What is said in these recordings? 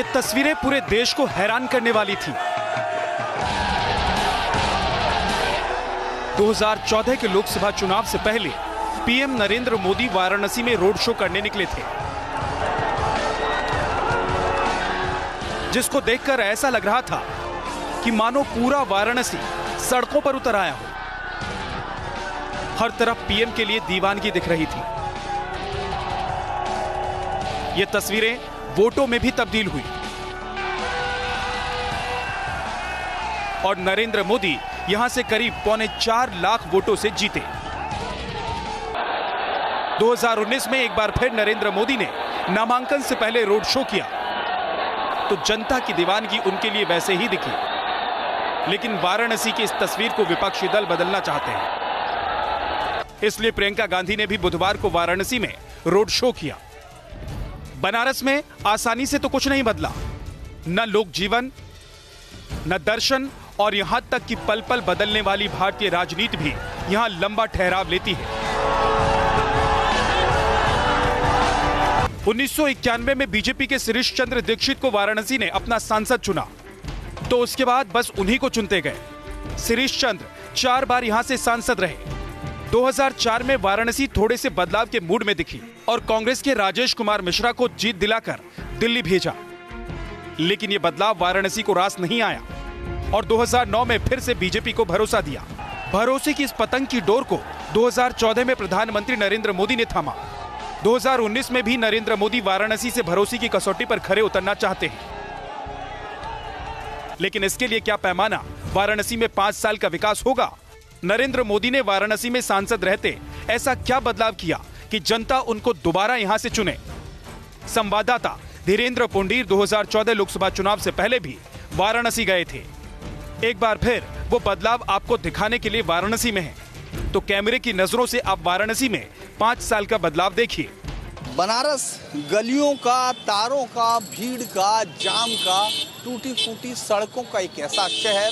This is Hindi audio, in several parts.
ये तस्वीरें पूरे देश को हैरान करने वाली थी। 2014 के लोकसभा चुनाव से पहले पीएम नरेंद्र मोदी वाराणसी में रोड शो करने निकले थे, जिसको देखकर ऐसा लग रहा था कि मानो पूरा वाराणसी सड़कों पर उतर आया हो। हर तरफ पीएम के लिए दीवानगी दिख रही थी। ये तस्वीरें वोटों में भी तब्दील हुई और नरेंद्र मोदी यहां से करीब 4.25 लाख वोटों से जीते। 2019 में एक बार फिर नरेंद्र मोदी ने नामांकन से पहले रोड शो किया तो जनता की दीवानगी उनके लिए वैसे ही दिखी। लेकिन वाराणसी की इस तस्वीर को विपक्षी दल बदलना चाहते हैं, इसलिए प्रियंका गांधी ने भी बुधवार को वाराणसी में रोड शो किया। बनारस में आसानी से तो कुछ नहीं बदला, न लोक जीवन, न दर्शन और यहां तक कि पल पल बदलने वाली भारतीय राजनीति भी यहां लंबा ठहराव लेती है। 1991 में बीजेपी के शिरीष चंद्र दीक्षित को वाराणसी ने अपना सांसद चुना, तो उसके बाद बस उन्हीं को चुनते गए। शिरीष चंद्र 4 बार यहां से सांसद रहे। 2004 में वाराणसी थोड़े से बदलाव के मूड में दिखी और कांग्रेस के राजेश कुमार मिश्रा को जीत दिलाकर दिल्ली भेजा। लेकिन यह बदलाव वाराणसी को रास नहीं आया और 2009 में फिर से बीजेपी को भरोसा दिया। भरोसे की इस पतंग की डोर को 2014 में प्रधानमंत्री नरेंद्र मोदी ने थामा। 2019 में भी नरेंद्र मोदी वाराणसी से भरोसे की कसौटी पर खरे उतरना चाहते हैं। लेकिन इसके लिए क्या पैमाना वाराणसी में 5 साल का विकास होगा? नरेंद्र मोदी ने वाराणसी में सांसद रहते ऐसा क्या बदलाव किया कि जनता उनको दोबारा यहां से चुने? संवाददाता धीरेन्द्र पुंडीर 2014 लोकसभा चुनाव से पहले भी वाराणसी गए थे। एक बार फिर वो बदलाव आपको दिखाने के लिए वाराणसी में है, तो कैमरे की नजरों से आप वाराणसी में 5 साल का बदलाव देखिए। बनारस गलियों का, तारों का, भीड़ का, जाम का, टूटी फूटी सड़कों का एक ऐसा शहर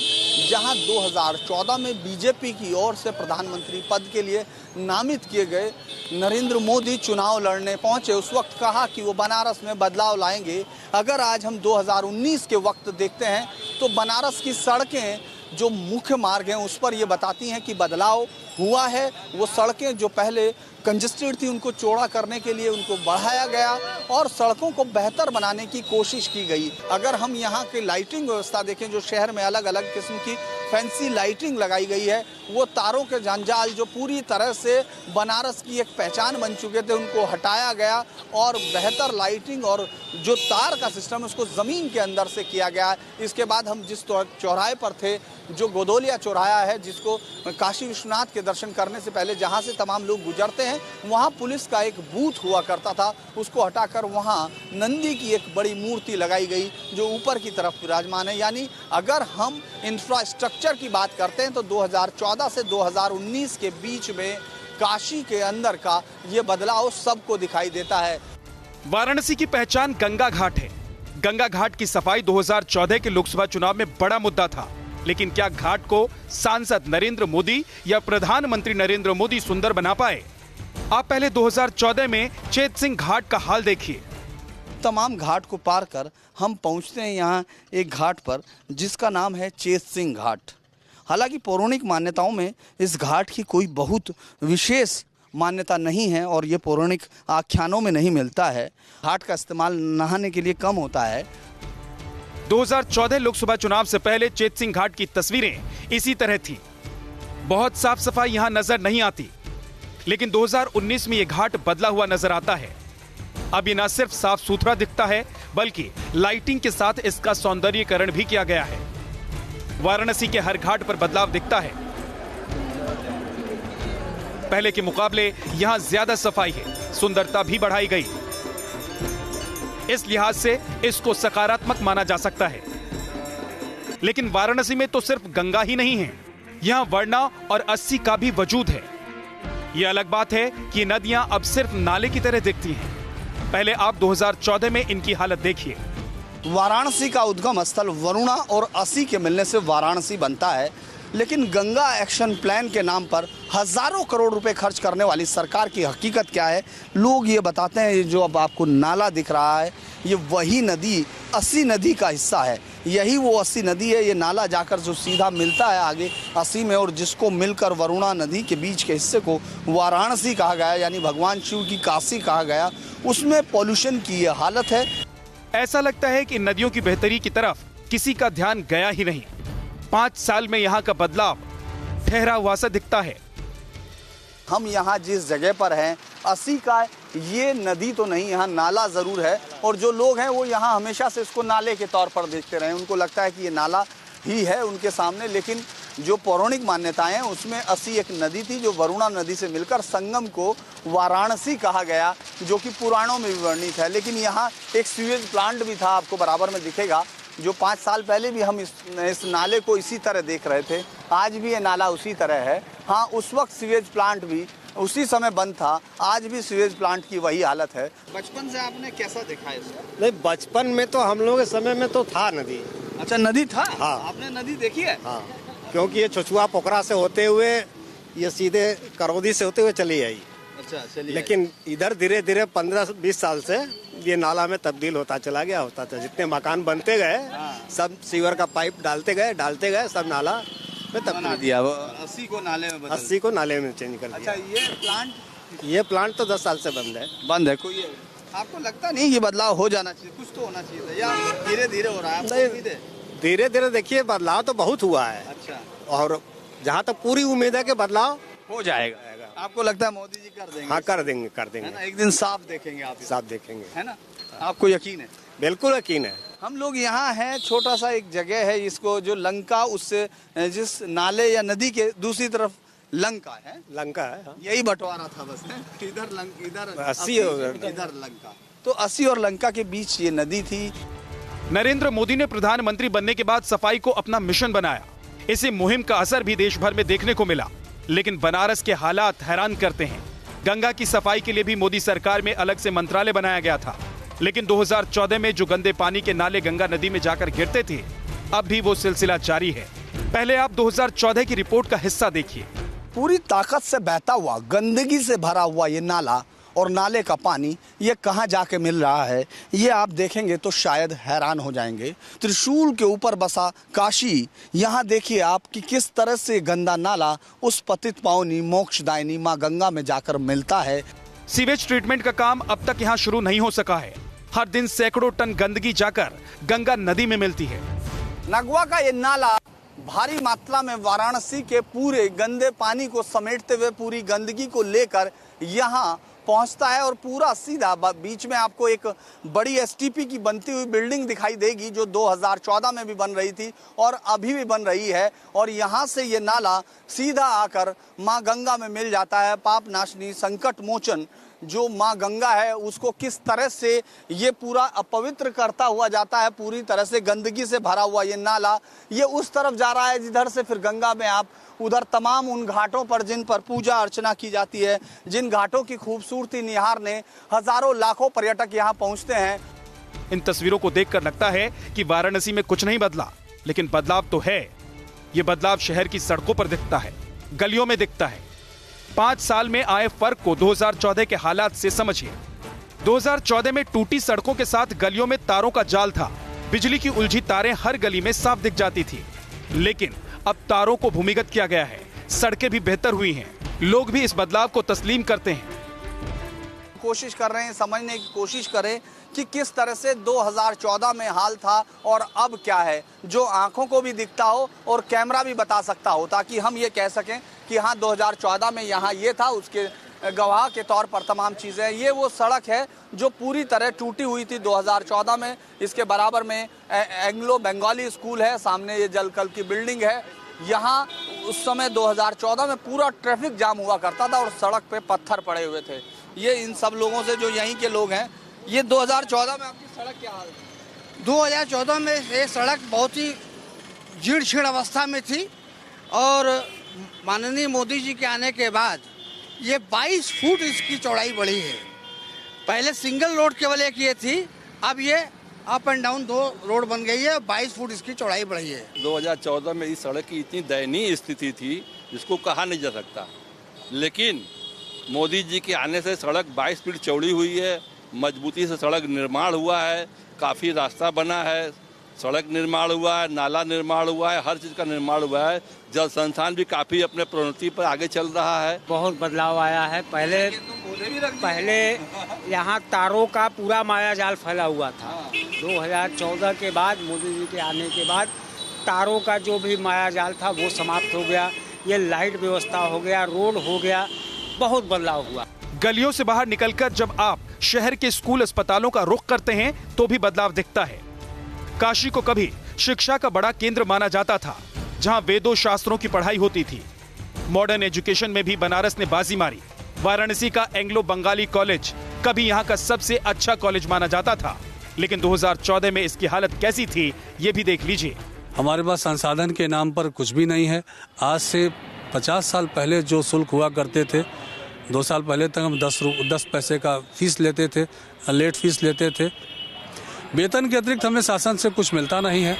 जहां 2014 में बीजेपी की ओर से प्रधानमंत्री पद के लिए नामित किए गए नरेंद्र मोदी चुनाव लड़ने पहुंचे। उस वक्त कहा कि वो बनारस में बदलाव लाएंगे। अगर आज हम 2019 के वक्त देखते हैं तो बनारस की सड़कें जो मुख्य मार्ग हैं उस पर ये बताती हैं कि बदलाव हुआ है। वो सड़कें जो पहले कंजेस्टेड थी उनको चौड़ा करने के लिए उनको बढ़ाया गया और सड़कों को बेहतर बनाने की कोशिश की गई। अगर हम यहाँ की लाइटिंग व्यवस्था देखें, जो शहर में अलग अलग किस्म की फैंसी लाइटिंग लगाई गई है, वो तारों के जंजाल जो पूरी तरह से बनारस की एक पहचान बन चुके थे उनको हटाया गया और बेहतर लाइटिंग और जो तार का सिस्टम है उसको ज़मीन के अंदर से किया गया। इसके बाद हम जिस चौराहे पर थे, जो गोदोलिया चौराहा है, जिसको काशी विश्वनाथ के दर्शन करने से पहले जहाँ से तमाम लोग गुजरते हैं, वहाँ पुलिस का एक बूथ हुआ करता था, उसको हटाकर वहाँ नंदी की एक बड़ी मूर्ति लगाई गई जो ऊपर की तरफ विराजमान है। यानी अगर हम इंफ्रास्ट्रक्चर की बात करते हैं तो 2014 से 2019 के बीच में काशी के अंदर का ये बदलाव सबको दिखाई देता है। वाराणसी की पहचान गंगा घाट है। गंगा घाट की सफाई 2014 के लोकसभा चुनाव में बड़ा मुद्दा था, लेकिन क्या घाट को सांसद नरेंद्र मोदी या प्रधानमंत्री नरेंद्र मोदी सुंदर बना पाए? आप पहले 2014 में चेत सिंह घाट का हाल देखिए। तमाम घाट को पार कर हम पहुंचते हैं यहाँ एक घाट पर जिसका नाम है चेत सिंह घाट। हालांकि पौराणिक मान्यताओं में इस घाट की कोई बहुत विशेष मान्यता नहीं है और ये पौराणिक आख्यानों में नहीं मिलता है। घाट का इस्तेमाल नहाने के लिए कम होता है। 2014 लोकसभा चुनाव से पहले चेत सिंह घाट की तस्वीरें इसी तरह थी। बहुत साफ सफाई यहां नजर नहीं आती, लेकिन 2019 में यह घाट बदला हुआ नजर आता है। अब ये न सिर्फ साफ सुथरा दिखता है बल्कि लाइटिंग के साथ इसका सौंदर्यीकरण भी किया गया है। वाराणसी के हर घाट पर बदलाव दिखता है। पहले के मुकाबले यहां ज्यादा सफाई है, सुंदरता भी बढ़ाई गई। इस लिहाज से इसको सकारात्मक माना जा सकता है। लेकिन वाराणसी में तो सिर्फ गंगा ही नहीं है, यहां वर्णा और अस्सी का भी वजूद है। यह अलग बात है कि नदियां अब सिर्फ नाले की तरह दिखती हैं। पहले आप 2014 में इनकी हालत देखिए। वाराणसी का उद्गम स्थल वरुणा और अस्सी के मिलने से वाराणसी बनता है। लेकिन गंगा एक्शन प्लान के नाम पर हज़ारों करोड़ रुपए खर्च करने वाली सरकार की हकीकत क्या है? लोग ये बताते हैं, जो अब आपको नाला दिख रहा है ये वही नदी अस्सी नदी का हिस्सा है। यही वो अस्सी नदी है। ये नाला जाकर जो सीधा मिलता है आगे अस्सी में, और जिसको मिलकर वरुणा नदी के बीच के हिस्से को वाराणसी कहा गया, यानी भगवान शिव की काशी कहा गया, उसमें पॉल्यूशन की ये हालत है। ऐसा लगता है कि नदियों की बेहतरी की तरफ किसी का ध्यान गया ही नहीं। 5 साल में यहाँ का बदलाव ठहरा हुआ सा दिखता है। हम यहाँ जिस जगह पर हैं अस्सी का ये नदी तो नहीं, यहाँ नाला ज़रूर है, और जो लोग हैं वो यहाँ हमेशा से इसको नाले के तौर पर देखते रहे। उनको लगता है कि ये नाला ही है उनके सामने, लेकिन जो पौराणिक मान्यताएं हैं उसमें अस्सी एक नदी थी जो वरुणा नदी से मिलकर संगम को वाराणसी कहा गया, जो कि पुराणों में भी वर्णित है। लेकिन यहाँ एक सीवेज प्लांट भी था, आपको बराबर में दिखेगा, जो 5 साल पहले भी हम इस नाले को इसी तरह देख रहे थे। आज भी ये नाला उसी तरह है। हाँ, उस वक्त सीवेज प्लांट भी उसी समय बंद था, आज भी सीवेज प्लांट की वही हालत है। बचपन से आपने कैसा देखा है इसको? नहीं, बचपन में तो हम लोग के समय में तो था नदी। अच्छा, नदी था? हाँ। आपने नदी देखी है? हाँ, क्योंकि ये छुछुआ पोखरा से होते हुए ये सीधे करौदी से होते हुए चली आई। अच्छा, चलिए। लेकिन इधर धीरे धीरे 15-20 साल से ये नाला में तब्दील होता चला गया, होता था। जितने मकान बनते गए सब सीवर का पाइप डालते गए, सब नाला में तब्दील दिया। 80 को नाले में 80 को नाले में चेंज कर दिया। अच्छा, ये प्लांट तो 10 साल से बंद है। कोई आपको लगता नहीं ये बदलाव हो जाना चाहिए? कुछ तो होना चाहिए था, या धीरे धीरे हो रहा है? धीरे धीरे देखिए, बदलाव तो बहुत हुआ है। अच्छा, और जहाँ तक पूरी उम्मीद है कि बदलाव हो जाएगा। आपको लगता है मोदी जी कर देंगे? हाँ, कर देंगे है ना? एक दिन साफ देखेंगे आप, साफ देखेंगे, है ना? आपको यकीन है? बिल्कुल यकीन है। हम लोग यहाँ हैं, छोटा सा एक जगह है, इसको जो लंका, उससे जिस नाले या नदी के दूसरी तरफ लंका है। लंका है, हाँ। यही बंटवारा था बस, इधर 80 इधर लंका। तो 80 और लंका के बीच ये नदी थी। नरेंद्र मोदी ने प्रधानमंत्री बनने के बाद सफाई को अपना मिशन बनाया। इसी मुहिम का असर भी देश भर में देखने को मिला। लेकिन बनारस के हालात हैरान करते हैं। गंगा की सफाई के लिए भी मोदी सरकार में अलग से मंत्रालय बनाया गया था, लेकिन 2014 में जो गंदे पानी के नाले गंगा नदी में जाकर गिरते थे, अब भी वो सिलसिला जारी है। पहले आप 2014 की रिपोर्ट का हिस्सा देखिए। पूरी ताकत से बहता हुआ, गंदगी से भरा हुआ ये नाला और नाले का पानी ये कहाँ जाके मिल रहा है, ये आप देखेंगे तो शायद हैरान हो जाएंगे। त्रिशूल के ऊपर बसा काशी, यहाँ देखिए आप कि किस तरह से गंदा नाला उस पतित पावनी मोक्षदायिनी माँ गंगा में जाकर मिलता है। सीवेज ट्रीटमेंट का काम अब तक यहाँ शुरू नहीं हो सका है। हर दिन सैकड़ों टन गंदगी जाकर गंगा नदी में मिलती है। नगवा का ये नाला भारी मात्रा में वाराणसी के पूरे गंदे पानी को समेटते हुए पूरी गंदगी को लेकर यहाँ पहुंचता है, और पूरा सीधा बीच में आपको एक बड़ी एसटीपी की बनती हुई बिल्डिंग दिखाई देगी, जो 2014 में भी बन रही थी और अभी भी बन रही है। और यहाँ से ये नाला सीधा आकर माँ गंगा में मिल जाता है। पाप नाशनी, संकट मोचन जो माँ गंगा है, उसको किस तरह से ये पूरा अपवित्र करता हुआ जाता है। पूरी तरह से गंदगी से भरा हुआ ये नाला ये उस तरफ जा रहा है जिधर से फिर गंगा में आप उधर तमाम उन घाटों पर जिन पर पूजा अर्चना की जाती है, जिन घाटों की खूबसूरती निहारने हजारों लाखों पर्यटक यहाँ पहुँचते हैं। इन तस्वीरों को देखकर लगता है कि वाराणसी में कुछ नहीं बदला, लेकिन बदलाव तो है। ये बदलाव शहर की सड़कों पर दिखता है, गलियों में दिखता है। 5 साल में आए फर्क को 2014 के हालात से समझिए। 2014 में टूटी सड़कों के साथ गलियों में तारों का जाल था। बिजली की उलझी तारें हर गली में साफ दिख जाती थी। लेकिन अब तारों को भूमिगत किया गया है, सड़कें भी बेहतर हुई हैं। लोग भी इस बदलाव को तस्लीम करते हैं। कोशिश कर रहे हैं, समझने की कोशिश करें कि किस तरह से 2014 में हाल था और अब क्या है, जो आंखों को भी दिखता हो और कैमरा भी बता सकता हो, ताकि हम ये कह सकें कि हाँ 2014 में यहाँ ये था, उसके गवाह के तौर पर तमाम चीज़ें। ये वो सड़क है जो पूरी तरह टूटी हुई थी 2014 में। इसके बराबर में एंग्लो बंगाली स्कूल है, सामने ये जलकल की बिल्डिंग है। यहाँ उस समय 2014 में पूरा ट्रैफिक जाम हुआ करता था और सड़क पे पत्थर पड़े हुए थे। ये इन सब लोगों से जो यहीं के लोग हैं, ये 2014 में आपकी सड़क क्या हाल थी? 2014 में ये सड़क बहुत ही जीर्ण शीर्ण अवस्था में थी, और माननीय मोदी जी के आने के बाद ये 22 फुट इसकी चौड़ाई बढ़ी है। पहले सिंगल रोड केवल एक ये थी, अब ये अप एंड डाउन 2 रोड बन गई है, 22 फुट इसकी चौड़ाई बढ़ी है। 2014 में इस सड़क की इतनी दयनीय स्थिति थी जिसको कहा नहीं जा सकता, लेकिन मोदी जी के आने से सड़क 22 फीट चौड़ी हुई है, मजबूती से सड़क निर्माण हुआ है, काफ़ी रास्ता बना है, सड़क निर्माण हुआ है, नाला निर्माण हुआ है, हर चीज़ का निर्माण हुआ है। जल संस्थान भी काफ़ी अपने प्रोन्नति पर आगे चल रहा है। बहुत बदलाव आया है। पहले यहाँ तारों का पूरा माया जाल फैला हुआ था। 2014 के बाद, मोदी जी के आने के बाद तारों का जो भी माया जाल था वो समाप्त हो गया। ये लाइट व्यवस्था हो गया, रोड हो गया, बहुत बदलाव हुआ। गलियों से बाहर निकलकर जब आप शहर के स्कूल अस्पतालों का रुख करते हैं तो भी बदलाव दिखता है। काशी को कभी शिक्षा का बड़ा केंद्र माना जाता था, जहां वेदों शास्त्रों की पढ़ाई होती थी। मॉडर्न एजुकेशन में भी बनारस ने बाजी मारी। वाराणसी का एंग्लो बंगाली कॉलेज कभी यहां का सबसे अच्छा कॉलेज माना जाता था, लेकिन 2014 में इसकी हालत कैसी थी ये भी देख लीजिए। हमारे पास संसाधन के नाम पर कुछ भी नहीं है। आज से 50 साल पहले जो शुल्क हुआ करते थे, 2 साल पहले तक हम 10 पैसे का फीस लेते थे, लेट फीस लेते थे। वेतन के अतिरिक्त हमें शासन से कुछ मिलता नहीं है।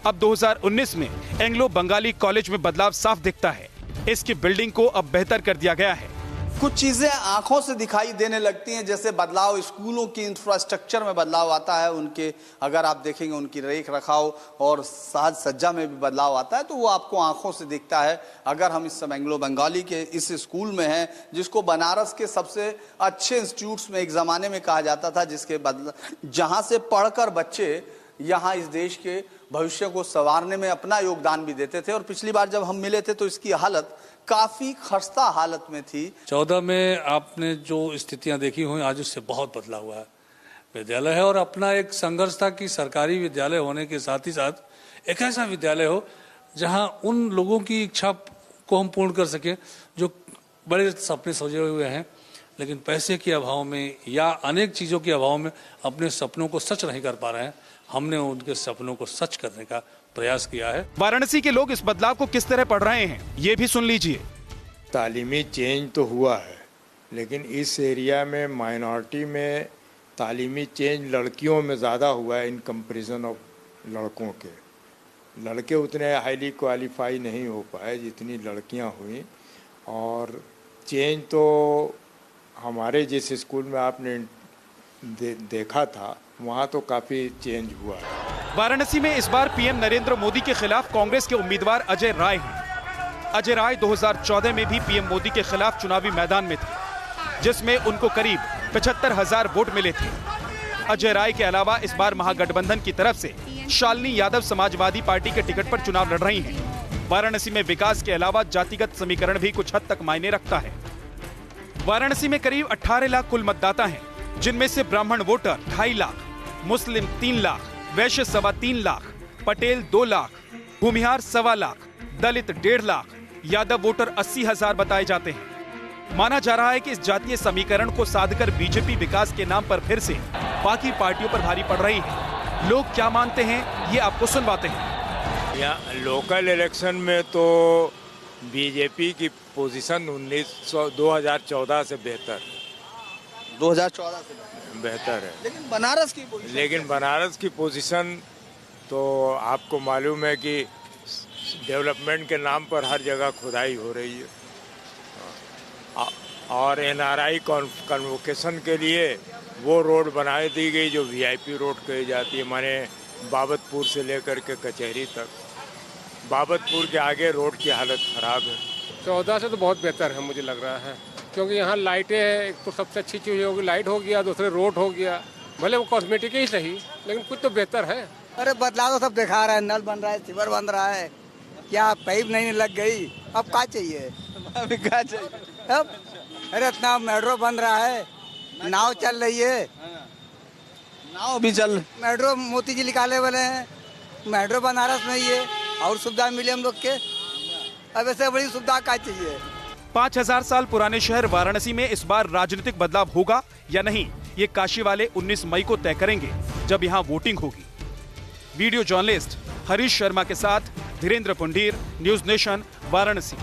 अब 2019 में एंग्लो बंगाली कॉलेज में बदलाव साफ दिखता है। इसकी बिल्डिंग को अब बेहतर कर दिया गया है। कुछ चीजें आंखों से दिखाई देने लगती हैं, जैसे बदलाव स्कूलों की इंफ्रास्ट्रक्चर में बदलाव आता है, उनके अगर आप देखेंगे उनकी रेख रखाव और साज सज्जा में भी बदलाव आता है, तो वो आपको आंखों से दिखता है। अगर हम इस समय एंग्लो बंगाली के इस स्कूल में हैं, जिसको बनारस के सबसे अच्छे इंस्टीट्यूट्स में एक जमाने में कहा जाता था, जहां से पढ़कर बच्चे यहाँ इस देश के भविष्य को संवारने में अपना योगदान भी देते थे। और पिछली बार जब हम मिले थे तो इसकी हालत काफी खस्ता हालत में थी। 14 में आपने जो स्थितियां देखी हुई, आज उससे बहुत बदला हुआ है। विद्यालय है और अपना एक संघर्ष था कि सरकारी विद्यालय होने के साथ ही साथ एक ऐसा विद्यालय हो जहां उन लोगों की इच्छा को हम पूर्ण कर सके जो बड़े सपने सोचे हुए हैं, लेकिन पैसे के अभाव में या अनेक चीज़ों के अभाव में अपने सपनों को सच नहीं कर पा रहे हैं। हमने उनके सपनों को सच करने का प्रयास किया है। वाराणसी के लोग इस बदलाव को किस तरह पढ़ रहे हैं ये भी सुन लीजिए। तालीमी चेंज तो हुआ है, लेकिन इस एरिया में माइनॉरिटी में तालीमी चेंज लड़कियों में ज़्यादा हुआ है इन कंपैरिजन ऑफ लड़कों के। लड़के उतने हाईली क्वालिफाई नहीं हो पाए जितनी लड़कियां हुई। और चेंज तो हमारे जिस स्कूल में आपने देखा था वहाँ तो काफ़ी चेंज हुआ है। वाराणसी में इस बार पीएम नरेंद्र मोदी के खिलाफ कांग्रेस के उम्मीदवार अजय राय हैं। अजय राय 2014 में भी पीएम मोदी के खिलाफ चुनावी मैदान में थे, जिसमें उनको करीब 75,000 वोट मिले थे। अजय राय के अलावा इस बार महागठबंधन की तरफ से शालिनी यादव समाजवादी पार्टी के टिकट पर चुनाव लड़ रही हैं। वाराणसी में विकास के अलावा जातिगत समीकरण भी कुछ हद तक मायने रखता है। वाराणसी में करीब 18 लाख कुल मतदाता हैं, जिनमें से ब्राह्मण वोटर 2.5 लाख, मुस्लिम 3 लाख, वैश्य 3.25 लाख, पटेल 2 लाख, भूमिहार 1.25 लाख, दलित 1.5 लाख, यादव वोटर 80,000 बताए जाते हैं। माना जा रहा है कि इस जातीय समीकरण को साधकर बीजेपी विकास के नाम पर फिर से बाकी पार्टियों पर भारी पड़ रही है। लोग क्या मानते हैं ये आपको सुनवाते हैं। यहाँ लोकल इलेक्शन में तो बीजेपी की पोजीशन 2014 से बेहतर 2014 से बेहतर है। लेकिन बनारस की पोजीशन तो आपको मालूम है कि डेवलपमेंट के नाम पर हर जगह खुदाई हो रही है। और एनआरआई कन्वोकेशन के लिए वो रोड बनाई दी गई जो वीआईपी रोड कही जाती है, माने बाबतपुर से लेकर के कचहरी तक। बाबतपुर के आगे रोड की हालत खराब है। 14 से तो बहुत बेहतर है मुझे लग रहा है, क्योंकि यहाँ लाइटें हैं। एक तो सबसे अच्छी चीज़ होगी लाइट हो गया, दूसरे रोड हो गया। भले वो कॉस्मेटिक ही सही, लेकिन कुछ तो बेहतर है। अरे बदलाव तो सब दिखा रहा है, नल बन रहा है, सीवर बन रहा है, क्या पाइप नहीं लग गई, अब क्या चाहिए? अभी क्या चाहिए अब? अरे इतना मेट्रो बन रहा है, नाव चल रही है, नाव भी चल, मेट्रो मोदी जी निकाले वाले हैं, मेट्रो बनारस में ही है, और सुविधा मिले हम लोग के। अब ऐसे बड़ी सुविधा क्या चाहिए? 5000 साल पुराने शहर वाराणसी में इस बार राजनीतिक बदलाव होगा या नहीं, ये काशी वाले 19 मई को तय करेंगे, जब यहाँ वोटिंग होगी। वीडियो जर्नलिस्ट हरीश शर्मा के साथ धीरेन्द्र पुंडीर, न्यूज नेशन, वाराणसी।